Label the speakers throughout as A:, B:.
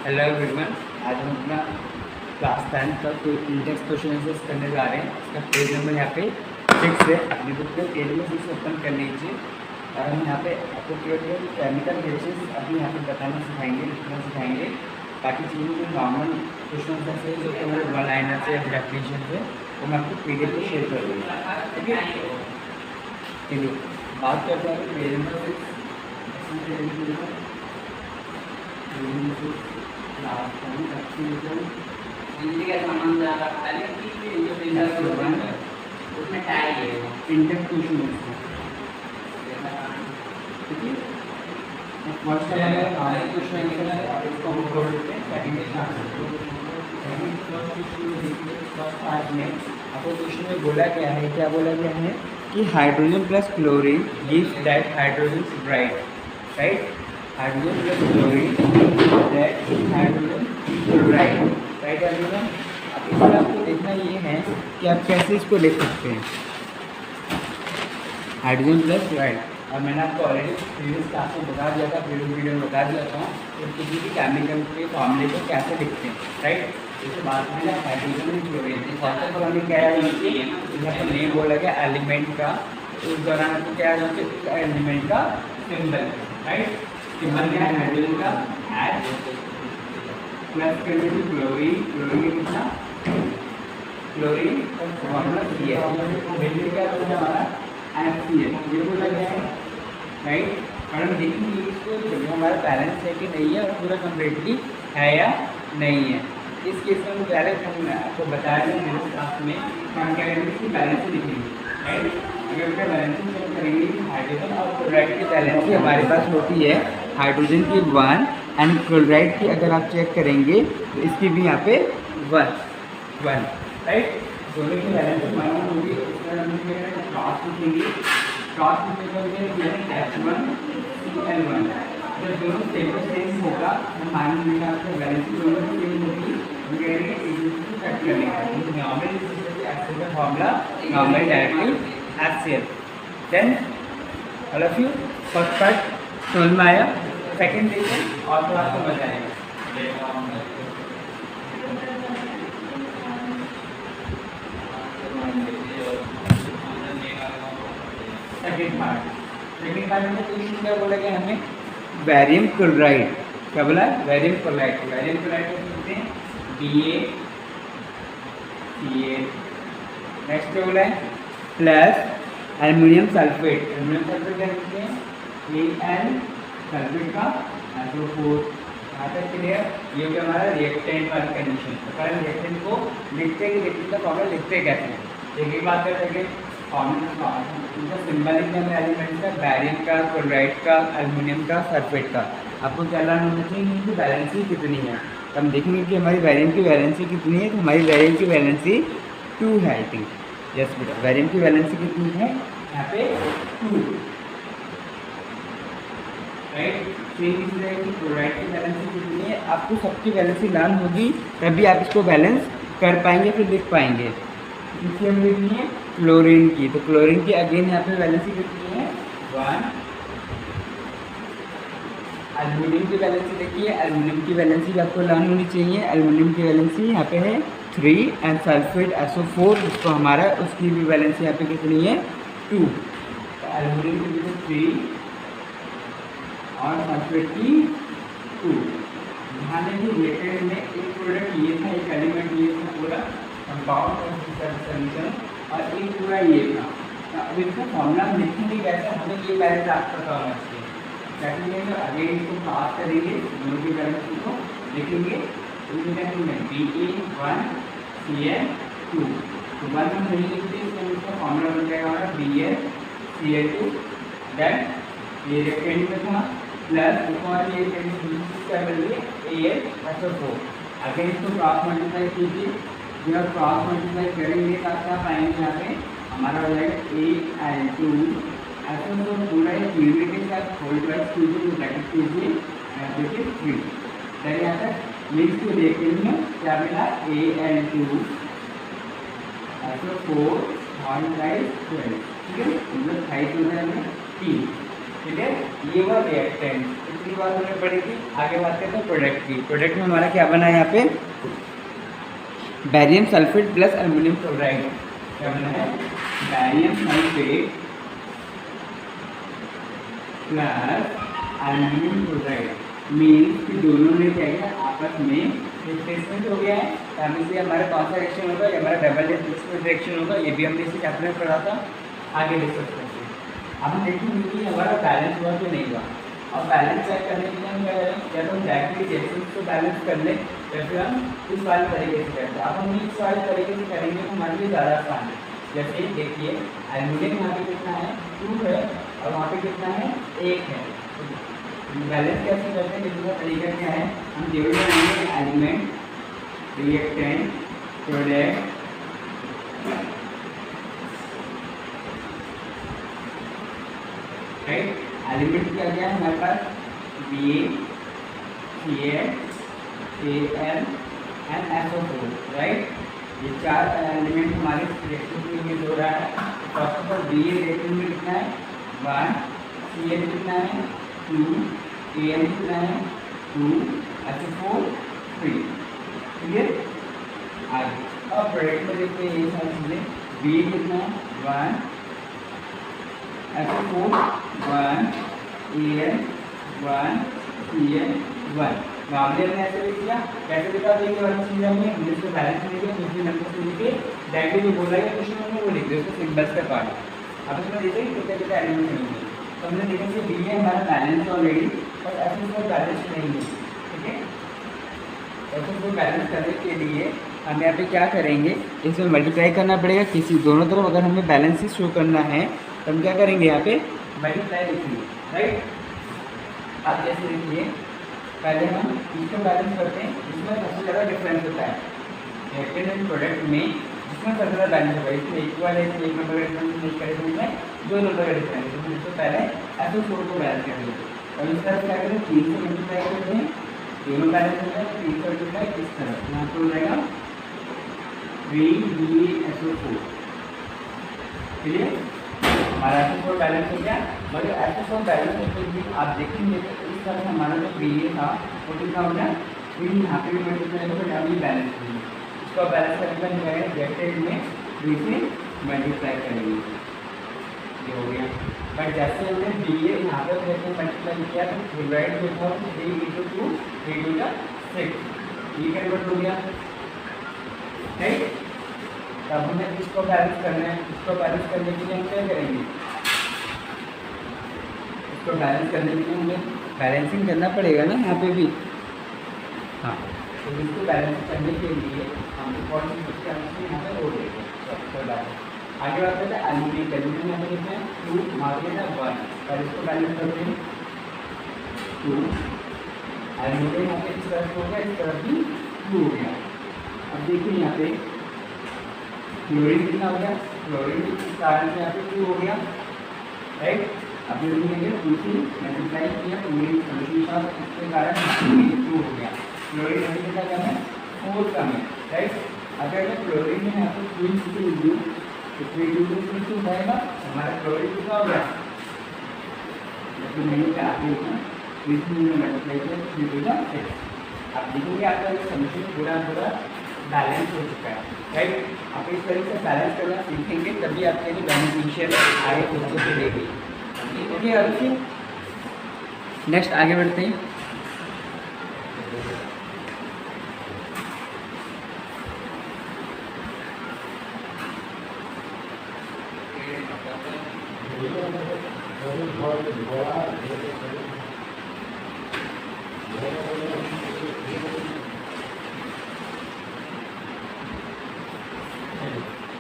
A: Hello everyone, आज हम अपना क्लास 10 का कोई इंडेक्स क्वेश्चन आंसर्स करने जा रहे हैं। इसका पेज नंबर यहाँ पे 6 है। अपनी बुक पे पेज नंबर 6 ओपन कर लीजिए और हम यहाँ पे आपको केमिकल रिएक्शंस अभी यहाँ पे बताना सिखाएंगे, लिखना सिखाएंगे। बाकी चीज़ें जो नॉर्मल क्वेश्चन आंसर्स है जो कि वन लाइनर से डेफिनेशन से वो मैं आपको PDF पे शेयर कर दूँगा। ठीक है, चलिए बात करते हैं पेज नंबर 6।
B: बिजली का सामान ज़्यादा खाली उसमें टाइल है
A: इंडेक्स क्वेश्चन फर्स्ट क्वेश्चन इसको हम कर देते हैं। आपको क्वेश्चन में बोला गया है, क्या बोला गया है कि hydrogen plus chlorine gives that hydrogen bright, right. Hydrogen plus chlorine that hydrogen bright, right everyone. अब इसमें आपको देखना ये है कि आप कैसे इसको लिख सकते हैं, हाइड्रोजन प्लस ब्राइट। और मैंने आपको ऑलरेडी प्रीवियस क्लास में बता दिया था, प्रीवियस वीडियो में बता दिया था कि किसी भी केमिकल के फॉर्मूले को कैसे लिखते हैं, राइट। जैसे बात में हाइड्रोजन क्लोरीन सबसे पहले क्या है, यहाँ पर नेम बोला गया एलिमेंट का, उस दौरान आपको क्या है एलिमेंट का सिंबल, राइट। सिंबल क्या है हाइड्रोजन का H प्लस करने से क्लोरीन, क्लोरीन कितना क्लोरीन फॉर्मूला C है, बिल्कुल क्या होगा हमारा HCl, ये बोला गया है, राइट। और हम देखेंगे इसको जब हमारा बैलेंस है कि नहीं है और पूरा कम्प्लीटली है या नहीं है। इस केस में पहले हम आपको बताया था मेरे क्लास में कि हम क्या करेंगे, इसकी बैलेंस लिखेंगे, राइट। अगर उसका बैलेंसिंग चेक करेंगे हाइड्रोजन और क्लोराइड की बैलेंस हमारे पास होती है हाइड्रोजन की 1 एंड क्लोराइड की अगर आप चेक करेंगे तो इसकी भी यहाँ पे 1, राइट। दोनों की बैलेंस मालूम होगी, क्रॉस लिखेंगे, क्रॉस लिखने H1 Cl1। जब दोनों सेम होगा हम मान लेंगे आपका बैलेंस दोनों की सेम होगी, हम कहेंगे कट कर लेंगे नॉर्मल HCl का formula normal directly HCl। Then all of you first part समझ में आया, सेकंड देखिए और थोड़ा आपको मजा आएगा। सेकंड पार्ट में क्वेश्चन क्या बोला गया हमें, बैरियम क्लोराइड, क्या बोला बैरियम क्लोराइड। बैरियम क्लोराइड को बोलते हैं BaCl। नेक्स्ट क्या बोला है plus aluminium sulphate, aluminium sulphate क्या बोलते हैं Al सल्फेट का SO4। यहाँ तक क्लियर, ये हो गया हमारा रिएक्टेंट वाली कंडीशन। तो पहले रिएक्टेंट को लिखते हैं, रिएक्टेंट का फॉर्मूला लिखते कैसे हैं, एक बात कर सके फॉर्मूला उनका सिंबल लिखना है एलिमेंट का, बैरियम का, क्लोराइड का, एल्युमिनियम का, सल्फेट का। आपको क्या लाना होना चाहिए, इनकी वैलेंसी कितनी है। तो हम देखेंगे कि हमारी बैरियम की वैलेंसी कितनी है, तो हमारी बैरियम की वैलेंसी 2 है आई थिंक। यस बेटा, बैरियम की वैलेंसी कितनी है यहाँ पे 2, राइट। क्लोराइड की वैलेंसी कितनी है, आपको सबकी वैलेंसी लान होगी तभी आप इसको बैलेंस कर पाएंगे, फिर लिख पाएंगे। इसकी हम लिखनी है क्लोरीन की, तो क्लोरीन की अगेन यहाँ पे वैलेंसी कितनी है 1। एल्युमिनियम की वैलेंसी देखिए, एल्युमिनियम की वैलेंसी भी आपको लान होनी चाहिए। एल्युमिनियम की वैलेंसी यहाँ पे है 3 एंड सल्फेट SO4 जिसको हमारा, उसकी भी वैलेंसी यहाँ पे कितनी है 2। तो एल्युमिनियम की भी 3 और सल्फेट की 2। ध्यान देंगे रिएक्टेंट में एक प्रोडक्ट ये था, एक एलिमेंट ये था पूरा कंपाउंड सोल्यूशन, और एक पूरा ये था। अब इसका फॉर्मूला लिखेंगे कैसे, हमें ये पहले आपको पता होना चाहिए। सेकंड में अगेन इसको पास करेंगे, दोनों की बैलेंस को लिखेंगे, इसमें Ba1Cl2। तो 1 हम नहीं लिखते, इसका फॉर्मूला बन जाएगा हमारा BaCl2। देन ये रिएक्टेंट में था प्लस और ये क्या करेंगे AlSO4। अगेन इसको क्रॉस मल्टीप्लाई कीजिए, जब क्रॉस मल्टीप्लाई करेंगे तो क्या पाएंगे यहाँ पे हमारा हो जाएगा Al2 SO4 पूरा एक यूनिट के साथ होल ट्वाइस कीजिए, ब्रैकेट कीजिए, ब्रैकेट 3। फिर यहाँ तक मिक्स को देखेंगे क्या मिला Al2 SO4 होल ट्वाइस 12, ठीक है, मतलब 5 हो जाएगा 3। ठीक है। ये हुआ रिएक्टेंट, इतनी बात हमें पड़ेगी। आगे बात करते हैं प्रोडक्ट की। प्रोडक्ट में हमारा क्या बना है यहाँ पे, barium sulphate plus aluminium chloride. क्या बना है, barium sulphate plus aluminium chloride. Means कि दोनों ने क्या किया, आपस में रिप्लेसमेंट हो गया है। यहाँ से हमारा कौन सा रिएक्शन होगा, ये हमारा डबल रिप्लेसमेंट रिएक्शन होगा। ये भी हमने इसी चैप्टर में पढ़ा था, आगे डिस्कस करते हैं। अब हम देखेंगे कि हमारा बैलेंस हुआ कि नहीं हुआ। और बैलेंस चेक करने के लिए हम क्या करें, या तो हम डायरेक्टली जैसे उसको बैलेंस कर लें, या फिर हम इस वाले तरीके से करते हैं। अब हम इस वाले तरीके से करेंगे तो हमारे लिए ज़्यादा आसान है। जैसे देखिए, एल्युमिनियम यहाँ पे कितना है, 2 है, और वहाँ पे कितना है, 1 है। बैलेंस कैसे करते हैं, इसका तरीका क्या है, हम केवल बनाएंगे element, reactant, product, right. Element क्या क्या है हमारे पास, B CH Al and SO4, right. ये 4 एलिमेंट हमारे रिएक्शन में यूज हो रहा है। First of all B reaction में कितना है, 1, CH कितना है, 2, Al कितना है, 2, SO4 3, ठीक है। आगे अब प्रोडक्ट में देखते हैं ये सारी चीज़ें। बी कितना है, 1, SO4 1, Al 1, Cl 1। मामले में ऐसे लिख दिया, कैसे लिखा देखिए वाली चीज़ हमने इसको बैलेंस में लिखा, दूसरे नंबर से लिखे, डायरेक्टली जो बोला है क्वेश्चन में वो लिख दो, उसको सिंबल्स का पार्ट। अब इसमें देखिए कितने कितने एलिमेंट होंगे। तो हमने देखा कि बी है हमारा बैलेंस ऑलरेडी, और SO4 बैलेंस नहीं है, ठीक है। SO4 बैलेंस करने के लिए हम यहाँ पे क्या करेंगे, इसमें मल्टीप्लाई करना पड़ेगा किसी दोनों तरफ। अगर हमें बैलेंस शो करना है तो हम क्या करेंगे, यहाँ पे मल्टीप्लाई लिखेंगे, राइट। अब जैसे देखिए, पहले हम इसको बैलेंस करते हैं, इसमें सबसे ज़्यादा डिफरेंस होता है रिएक्टेंट एंड प्रोडक्ट में, जिसमें सबसे ज़्यादा बैलेंस होगा। इसमें इक्वल है, इसमें 1 नंबर का डिफरेंस नहीं करेंगे, इसमें 2 नंबर का डिफरेंस है। तो इसको पहले SO4 को बैलेंस करेंगे, और इस तरफ क्या करें, 3 से मल्टीप्लाई करते हैं, दोनों बैलेंस हो जाए, 3 से मल्टीप्लाई इस तरफ, यहाँ पर हो जाएगा 3BaSO4, क्लियर। हमारा SO4 बैलेंस हो गया। मगर SO4 बैलेंस होते भी आप देखेंगे तो इस तरह हमारा जो बी था वो कितना हो गया, 3 यहाँ पे भी मल्टीप्लाई होगा, यहाँ भी बैलेंस होगी। इसको बैलेंस करने का निकालेंगे, ब्रैकेट में 3 से मल्टीप्लाई करेंगे, ये हो गया। बट जैसे हमने बी यहाँ पर मल्टीप्लाई किया तो क्लोराइड जो था 3 × 2 3 × 6, ये कन्वर्ट हो गया, राइट। तब हमें इसको बैलेंस करना है। इसको बैलेंस करने के लिए हम क्या करेंगे, इसको बैलेंस करने के लिए हमें बैलेंसिंग करना पड़ेगा ना यहाँ पे भी। हाँ, तो इसको बैलेंस करने के लिए हम कौन सी चीज़ यहाँ पे हो देंगे, आगे बात करते हैं एल्युमिनियम। एल्युमिनियम यहाँ पे कितने हैं, 2, मार्के ना 1, और इसको बैलेंस करते हैं 2। एल्युमिनियम यहाँ पे इस तरफ हो गया, इस तरफ भी 2 हो गया। अब देखिए यहाँ पे क्लोरीन कितना हो गया, क्लोरीन के कारण से यहाँ पे 2 हो गया, राइट। अब जो लिखेंगे 2 से मल्टीप्लाई किया, क्लोरीन सोल्यूशन इसके कारण 2 हो गया। क्लोरीन अभी कितना कम है, 4 कम है, राइट। अगर मैं क्लोरीन में यहाँ पे 3 से लिख दूँ तो 3 × 2 2 जाएगा, हमारा क्लोरीन कितना हो गया, तो नहीं का आगे इसमें मल्टीप्लाई किया 3 × 6। अब देखेंगे आपका ये सोल्यूशन पूरा बैलेंस हो चुका है, राइट। आप इस तरीके से बैलेंस करना सीखेंगे, तभी आपके लिए बेनिफिशियल आगे कुछ मिलेगी, ठीक है। अब नेक्स्ट आगे बढ़ते हैं।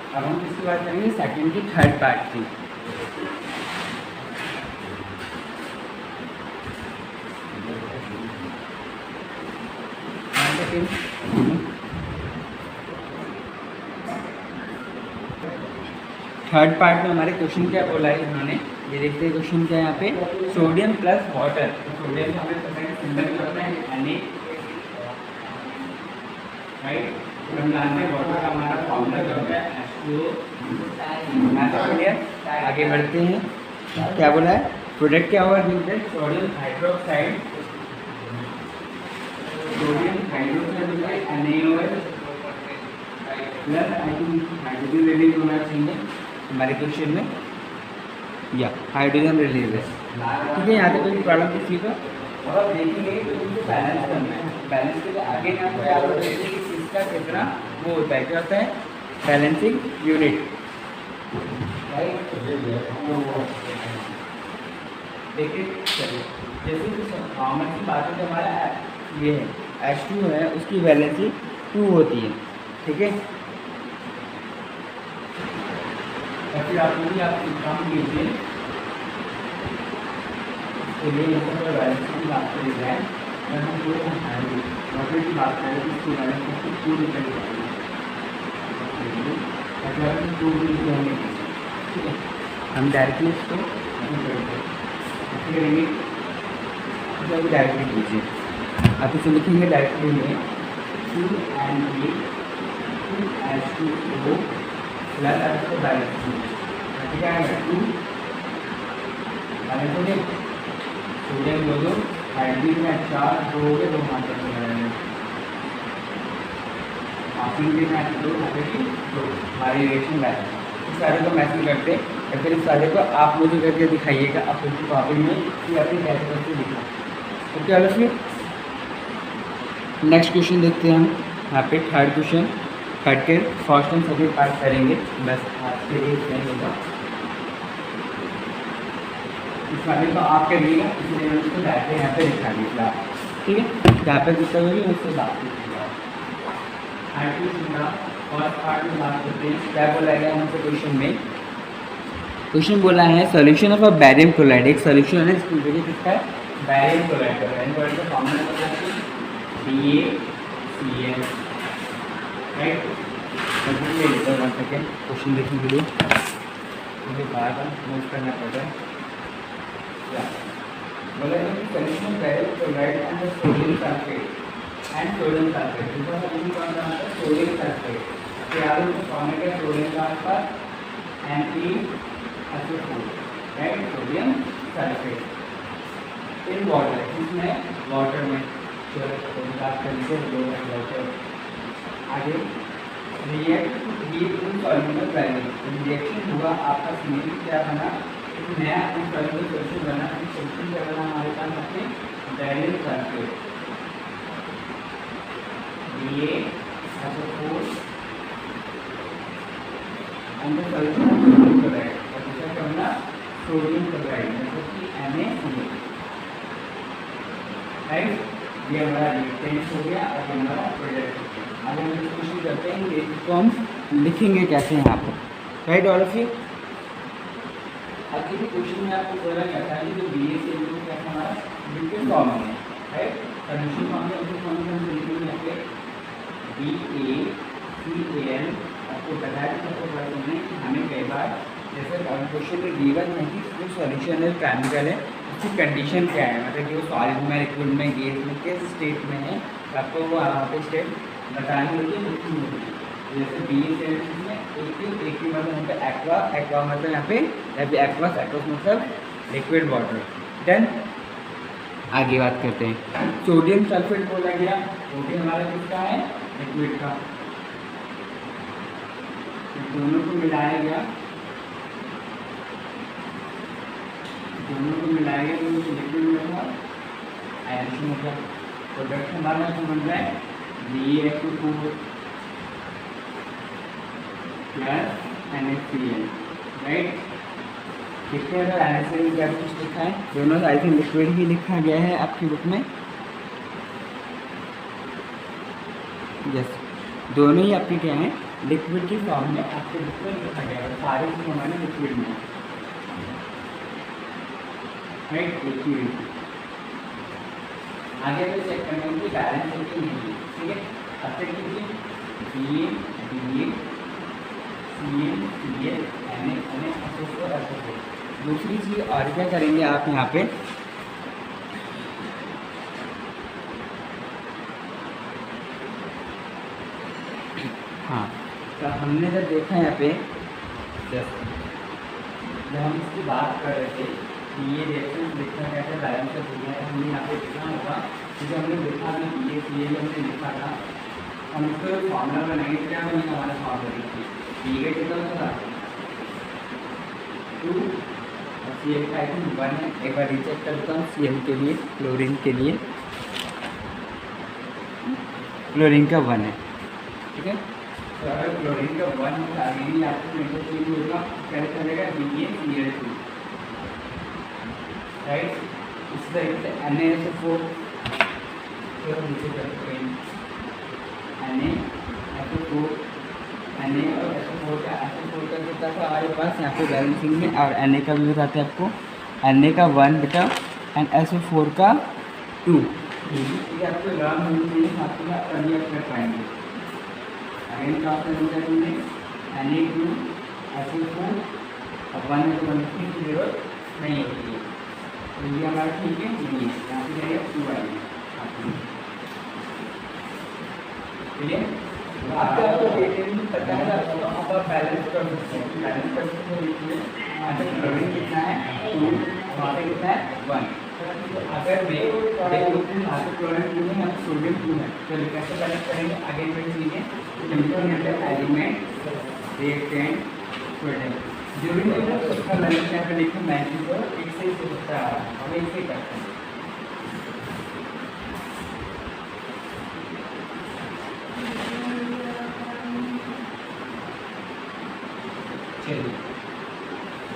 A: अब हम इसकी बात करेंगे सेकंड की थर्ड पार्ट की। थर्ड पार्ट में हमारे क्वेश्चन क्या बोला है इन्होंने, ये देखते हैं क्वेश्चन क्या है यहाँ पे, सोडियम प्लस वाटर। सोडियम में हमें पता है सिंबल करना है Na, राइट। हम जानते हैं वाटर का हमारा फॉर्मूला क्या होता है, H2O। आगे बढ़ते हैं, क्या बोला है, प्रोडक्ट क्या होगा जिनसे sodium hydroxide, sodium hydroxide NaOH plus hydrogen release होना चाहिए हमारे क्वेश्चन में, या हाइड्रोजन रिलीज है। ठीक है, यहाँ पे कोई प्रॉब्लम किसी को, और आप देखेंगे तो उनको बैलेंस करना है। बैलेंस के लिए आगे यहाँ पे आप देखेंगे कि इसका कितना वो होता है, क्या होता है बैलेंसिंग यूनिट, राइट। देखिए चलिए, जैसे कि कॉमन की बात है, हमारा ये है H2 है, उसकी वैलेंसी 2 होती है। ठीक है, और फिर आप यदि आप काम कीजिए इसके लिए यहाँ पर वैलेंसी की बात करी जाए, अगर हम पूरे वाटर की बात करें तो इसकी वैलेंसी 2 निकल जाएगी, ठीक है। हम डायरेक्टली इसको करेंगे, अभी डायरेक्टली कीजिए, आप इसे लिखेंगे डायरेक्टली में 2Na 2H2O प्लस आपको बैलेंस, क्या है 2 बैलेंस हो गए, सोडियम 2 हाइड्रोजन में 4 2 हो गए, 2 मात्रा में ऑक्सीजन में 2 हमारी रिएक्शन बैलेंस। इस सारे को मैसेज करते हैं, या फिर इस सारे को आप मुझे करके दिखाइएगा अपनी कॉपी में कि आपने कैसे कैसे लिखा। ओके ऑलरेडी, नेक्स्ट क्वेश्चन देखते हैं हम। यहाँ पे थर्ड क्वेश्चन कट के फर्स्ट एंड सेकेंड पार्ट करेंगे, बस आज के लिए इतना ही होगा। इस वाले को आप करिएगा, इसलिए मैं उसको डायरेक्ट यहाँ पे दिखा दीजिएगा, ठीक है। जहाँ पे दिखता होगी उससे बात कीजिएगा। थर्ड क्वेश्चन का फर्स्ट पार्ट में बात करते हैं, क्या बोला गया हमसे क्वेश्चन में। क्वेश्चन बोला है solution of a barium chloride, एक सॉल्यूशन है इसकी वजह किसका है बैरियम क्लोराइड का। बैरियम क्लोराइड का फॉर्मूला होता है BaCl, right. One second question देखने के लिए मुझे बार बार नोट करना पड़ता है। बोला है कि solution of barium chloride and sodium sulphate and sodium sulphate, दूसरा कौन सा है सोडियम सल्फेट, याद है फॉर्मूला क्या sodium sulphur Na right, sodium sulphate in water, इसमें वाटर में बात करेंगे वाटर। आगे react in soluble barium, reaction हुआ आपका सिमेट्रिक क्या बना, एक नया इनसॉल्यूबल सॉल्यूशन बना। सॉल्यूशन क्या बना हमारे पास अपने barium sulphate BaSO4 and the solution of sodium chloride, और दूसरा क्या बना सोडियम क्लोराइड मतलब कि NaCl, राइट। ये हमारा रिएक्टेंट हो गया और ये हमारा प्रोडक्ट हो गया। अब हम कोशिश करते हैं कि इसको हम लिखेंगे कैसे यहाँ पर, राइट ऑल ऑफ यू। अब किसी क्वेश्चन में आपको बोला जाता है कि जो BaCl को क्या हमारा लिक्विड फॉर्म में है, राइट। सॉल्यूशन फॉर्म में उसको फॉर्म में लिखेंगे यहाँ पे BaCl। आपको बताया सबसे पहले कि हमें कई बार जैसे क्वेश्चन में गिवन है कि जो सॉल्यूशन है केमिकल है उसकी कंडीशन क्या है, मतलब कि वो सॉलिड में लिक्विड में गैस में किस स्टेट में है, आपको वो वहाँ पे स्टेट बतानी होगी, लिखनी होगी। जैसे BaCl में एक ही मतलब यहाँ पे एक्वा मतलब यहाँ पे एक्वस मतलब लिक्विड वाटर। देन आगे बात करते हैं, सोडियम सल्फेट बोला गया, सोडियम हमारा किसका है लिक्विड का, दोनों को मिलाया गया, दोनों को मिलाया गया तो लिक्विड में हुआ एडिशन होगा। प्रोडक्ट हमारा जो बन रहा है BaSO4 प्लस NaCl, राइट। देखते हैं अगर NaCl क्या कुछ लिखा है, दोनों आई थिंक लिक्विड ही लिखा गया है आपकी बुक में, यस दोनों ही आपके क्या हैं लिक्विड की फॉर्म में आपके बुक में लिखा गया है, सारे चीज़ हमारे लिक्विड में, राइट। लिक्विड आगे भी चेक करने की बैलेंस होती नहीं है, ठीक है। अब तक कीजिए BaCl Na दूसरी चीज़ और क्या करेंगे आप यहाँ पे, हाँ तो हमने जब देखा यहाँ पे जब हम इसकी बात कर रहे थे ये रिएक्शन लिखना कैसे बैलेंस का दुनिया है, हमने यहाँ पे लिखना होगा क्योंकि हमने लिखा था ये सी एल हमने लिखा था, हम उसको फॉर्मूला बनाएंगे क्या बनेगा हमारा फॉर्मूला ठीक है कितना होगा 2 और सी एल का आइटम 1 है। एक बार रीचेक करता हूँ सी एल के लिए, क्लोरीन के लिए क्लोरीन का 1 है, ठीक है। तो अगर क्लोरीन का 1 होगा आगे ही आपको मेरे को होगा क्या चलेगा BaCl2 राइट। इस तरीके से NaSO4 नीचे करते हैं NaSO4 Na और SO4 का कितना था हमारे पास यहाँ पे बैलेंसिंग में, और Na का भी बताते हैं आपको, Na का 1 बेटा एंड SO4 का 2। ये आपको लर्न होनी चाहिए, आपको अर्ली अप कर पाएंगे। अगेन क्या करना तुमने Na2 SO4 और 1 में तो बनने की जरूरत नहीं होती है, तो ये हमारा ठीक है नहीं है, यहाँ पे जाएगा 2 आएंगे ठीक है। आपको डिटेल में पता है आप बैलेंस कर सकते हैं, बैलेंस कर सकते हैं लिखिए क्लोरीन कितना है 2 वहाँ पे कितना है 1। अगर मैं यहाँ पे क्लोरीन 2 है यहाँ पे सोडियम 2 है, तो कैसे बैलेंस करेंगे आगे बढ़ चीज़ें एलिमेंट रिएक्टेंट प्रोडक्ट जो भी उसका बैलेंस यहाँ पे लिखो 94 एक से सकता है, हम एक से करते हैं। चलिए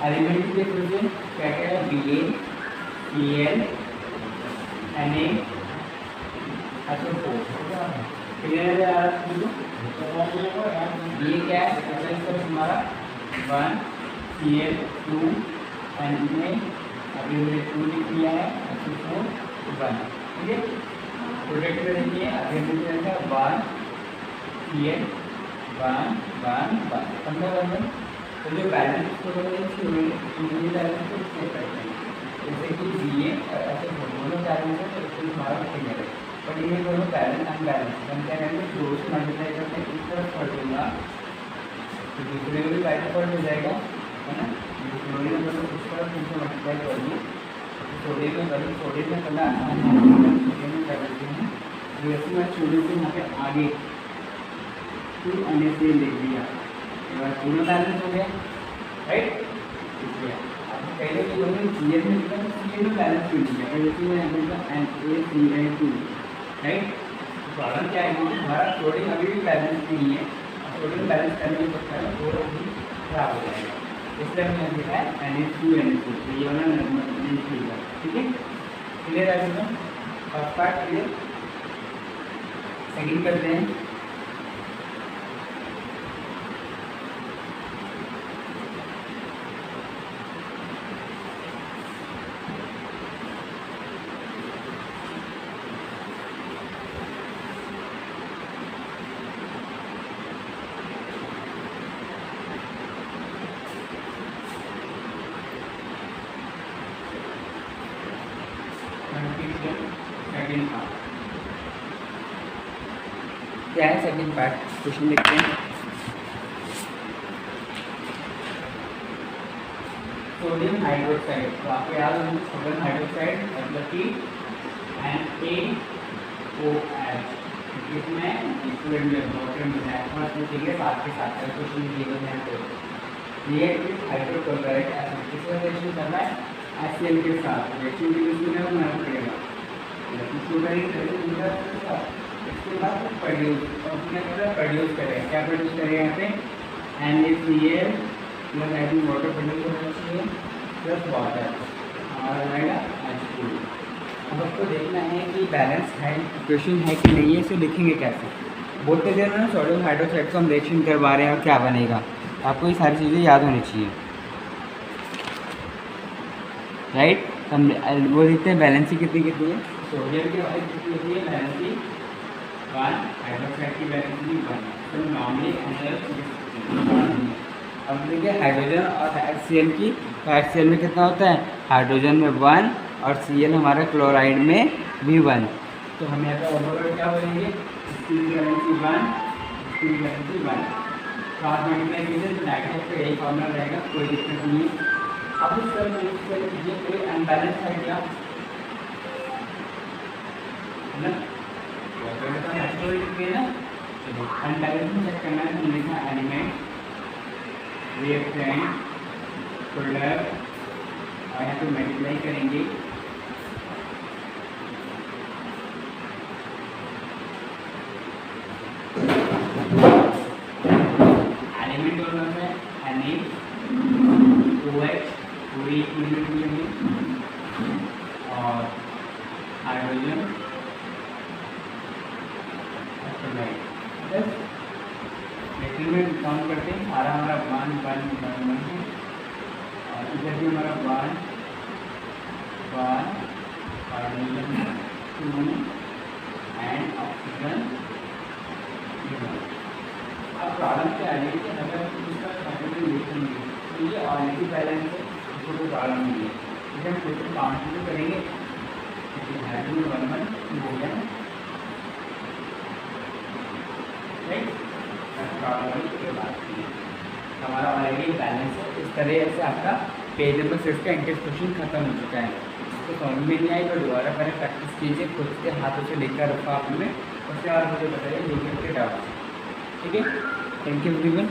A: एलिमेंट देख लीजिए क्या क्या है BaCl Na SO4 क्लियर है यार ये क्या है हमारा 1 Cl2 Na अभी हमने 2 लिख दिया है SO4 1 ठीक है। प्रोडक्ट में देखिए अभी हमने 1 Cl 1 1 तो जो बैलेंस को बैलेंस को इससे करते हैं जैसे कि BA और SO4 दोनों बैलेंस है तो इसको हमारा क्लियर है, बट ये दोनों बैलेंस अनबैलेंस हम क्या करेंगे 2 से मल्टीप्लाई करते हैं, इस तरफ कर दूँगा तो दूसरे में भी बाइट पर हो जाएगा है ना, क्लोरीन में तो उस तरफ इनसे मल्टीप्लाई कर दूँ सोडियम में करूँ, सोडियम में करना आसान है, सोडियम में कर देते हैं जैसे मैं सोडियम से यहाँ पे आगे 2 NaCl लिख दिया, दोनों बैलेंस हो गया राइट। इसलिए अब पहले जो बोलेंगे Cl में लिखा है Cl में बैलेंस क्यों नहीं है, जैसे मैं NaCl2 राइट। प्रॉब्लम क्या है कि हमारा सोडियम अभी भी बैलेंस नहीं है, सोडियम बैलेंस करने के चक्कर में थोड़ा भी खराब हो जाएगा, इसलिए हमने लिखा है Na2NaCl, तो ये वाला नहीं खुलेगा ठीक है। क्लियर है दोनों फर्स्ट पार्ट क्लियर। सेकंड करते हैं सेकंड पार्ट। क्या है सेकंड पार्ट, क्वेश्चन लिखते हैं सोडियम हाइड्रोक्साइड, तो आपको याद होगा सोडियम हाइड्रोक्साइड मतलब कि NaOH इसमें इक्विवेलेंट में वाटर में है ठीक है, साथ के साथ क्वेश्चन दिए गए हैं तो रिएक्ट विद हाइड्रोक्लोराइड एसिड किसका रिएक्शन करना है HCl के साथ, रिएक्शन की उसमें बनाना पड़ेगा इसके बाद प्रोड्यूस करें, क्या प्रोड्यूस करें यहाँ पे NaCl plus I think water produce होना चाहिए प्लस वाटर हमारा रहेगा H2। अब आपको देखना है कि बैलेंस है इक्वेशन है कि नहीं है, इसे लिखेंगे कैसे। बोलते थे ना सोडियम हाइड्रोक्साइड को हम रिएक्शन करवा रहे हैं और क्या बनेगा, आपको ये सारी चीज़ें याद होनी चाहिए राइट। हम वो देखते हैं बैलेंसी कितनी कितनी है, सोडियम की वाली कितनी होती है बैलेंसी 1, हाइड्रोक्साइड की बैलेंसी 1, तो नॉर्मली अब देखिए हाइड्रोजन और HCl की, तो HCl में कितना होता है हाइड्रोजन में 1 और Cl हमारा क्लोराइड में भी 1, तो हम यहाँ पे ओवरऑल क्या बोलेंगे इसकी बैलेंसी 1 इसकी बैलेंसी 1 क्रॉस मल्टीप्लाई कीजिए तो डायरेक्ट आपका यही फॉर्मूला रहेगा, कोई दिक्कत नहीं है। अब इस तरह से कीजिए कोई अनबैलेंस आइडिया है ना, अनबैलेंस में चेक करना है। हम लिखना एलिमेंट रिएक्टेंट प्रोडक्ट और यहाँ पे मल्टीप्लाई करेंगे एलिमेंट दोनों में Na OH पूरी लेंगे और हाइड्रोजन लेकिन में काउंट करते हैं आ रहा हमारा 1 1 1 1 है और इधर भी हमारा 1 1 हाइड्रोजन 2 एंड ऑक्सीजन 1। अब प्रॉब्लम क्या है कि अगर इसका हाइड्रोजन लेंगे तो ये ऑलरेडी बैलेंस है, इसको कोई प्रॉब्लम नहीं है। इसे हम टोटल काउंट करेंगे, हाइड्रोजन 1 1 हो गया हमारा ऑलरेडी बैलेंस है। इस तरह से आपका पेज नंबर 6 का इंटेंस क्वेश्चन खत्म हो चुका है। इसको समझ में नहीं आई तो दोबारा पहले प्रैक्टिस कीजिए, खुद के हाथों से लेकर रखो आपने, उसके बाद मुझे बताइए लेकर के डाउट। ठीक है, थैंक यू एवरीवन।